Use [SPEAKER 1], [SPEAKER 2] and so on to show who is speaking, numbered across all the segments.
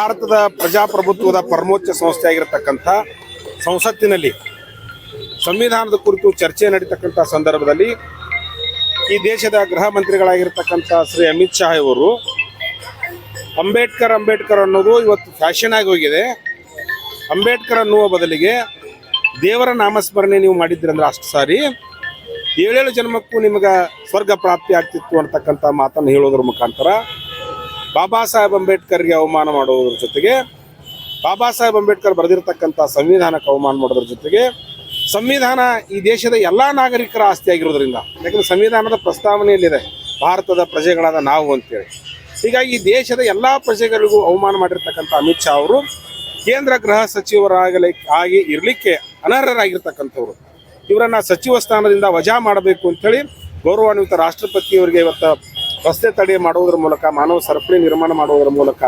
[SPEAKER 1] ಭಾರತದ ಪ್ರಜಾಪ್ರಭುತ್ವದ ಪರಮೋಚ್ಚ ಸಂಸ್ಥೆಯಾಗಿರತಕ್ಕಂಥ ಸಂಸತ್ತಿನಲ್ಲಿ ಸಂವಿಧಾನದ ಕುರಿತು ಚರ್ಚೆ ನಡೀತಕ್ಕಂಥ ಸಂದರ್ಭದಲ್ಲಿ ಈ ದೇಶದ ಗೃಹ ಮಂತ್ರಿಗಳಾಗಿರ್ತಕ್ಕಂಥ ಶ್ರೀ ಅಮಿತ್ ಶಾ ಅವರು ಅಂಬೇಡ್ಕರ್ ಅನ್ನೋದು ಇವತ್ತು ಫ್ಯಾಷನ್ ಆಗಿ ಹೋಗಿದೆ. ಅಂಬೇಡ್ಕರ್ ಅನ್ನುವ ಬದಲಿಗೆ ದೇವರ ನಾಮಸ್ಮರಣೆ ನೀವು ಮಾಡಿದ್ರಿ ಅಂದ್ರೆ ಅಷ್ಟು ಸಾರಿ 7 ಜನ್ಮಕ್ಕೂ ನಿಮಗೆ ಸ್ವರ್ಗ ಪ್ರಾಪ್ತಿ ಆಗ್ತಿತ್ತು ಅಂತಕ್ಕಂಥ ಮಾತನ್ನು ಹೇಳೋದ್ರ ಮುಖಾಂತರ ಬಾಬಾ ಸಾಹೇಬ್ ಅಂಬೇಡ್ಕರ್ಗೆ ಅವಮಾನ ಮಾಡೋದ್ರ ಜೊತೆಗೆ ಬಾಬಾ ಸಾಹೇಬ್ ಅಂಬೇಡ್ಕರ್ ಬರೆದಿರ್ತಕ್ಕಂಥ ಸಂವಿಧಾನಕ್ಕೆ ಅವಮಾನ ಮಾಡೋದ್ರ ಜೊತೆಗೆ ಸಂವಿಧಾನ ಈ ದೇಶದ ಎಲ್ಲ ನಾಗರಿಕರ ಆಸ್ತಿ ಆಗಿರೋದ್ರಿಂದ, ಯಾಕಂದರೆ ಸಂವಿಧಾನದ ಪ್ರಸ್ತಾವನೆಯಲ್ಲಿದೆ ಭಾರತದ ಪ್ರಜೆಗಳಾದ ನಾವು ಅಂತೇಳಿ. ಹೀಗಾಗಿ ಈ ದೇಶದ ಎಲ್ಲ ಪ್ರಜೆಗಳಿಗೂ ಅವಮಾನ ಮಾಡಿರ್ತಕ್ಕಂಥ ಅಮಿತ್ ಶಾ ಅವರು ಕೇಂದ್ರ ಗೃಹ ಸಚಿವರಾಗಿ ಇರಲಿಕ್ಕೆ ಅನರ್ಹರಾಗಿರ್ತಕ್ಕಂಥವ್ರು. ಇವರನ್ನು ಸಚಿವ ಸ್ಥಾನದಿಂದ ವಜಾ ಮಾಡಬೇಕು ಅಂಥೇಳಿ ಗೌರವಾನ್ವಿತ ರಾಷ್ಟ್ರಪತಿಯವರಿಗೆ ಇವತ್ತು ರಸ್ತೆ ತಡೆ ಮಾಡುವುದರ ಮೂಲಕ, ಮಾನವ ಸರಪಳಿ ನಿರ್ಮಾಣ ಮಾಡುವುದರ ಮೂಲಕ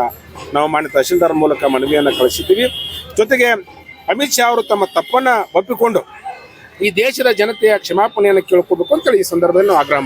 [SPEAKER 1] ನಾವು ಮಾನ್ಯ ತಹಶೀಲ್ದಾರ್ ಮೂಲಕ ಮನವಿಯನ್ನು ಕಳಿಸಿದ್ದೀವಿ. ಜೊತೆಗೆ ಅಮಿತ್ ಶಾ ಅವರು ತಮ್ಮ ತಪ್ಪನ್ನು ಒಪ್ಪಿಕೊಂಡು ಈ ದೇಶದ ಜನತೆಯ ಕ್ಷಮಾಪಣೆಯನ್ನು ಕೇಳ್ಕೋಬೇಕು ಅಂತೇಳಿ ಈ ಸಂದರ್ಭದಲ್ಲಿ ನಾವು ಆಗ್ರಹ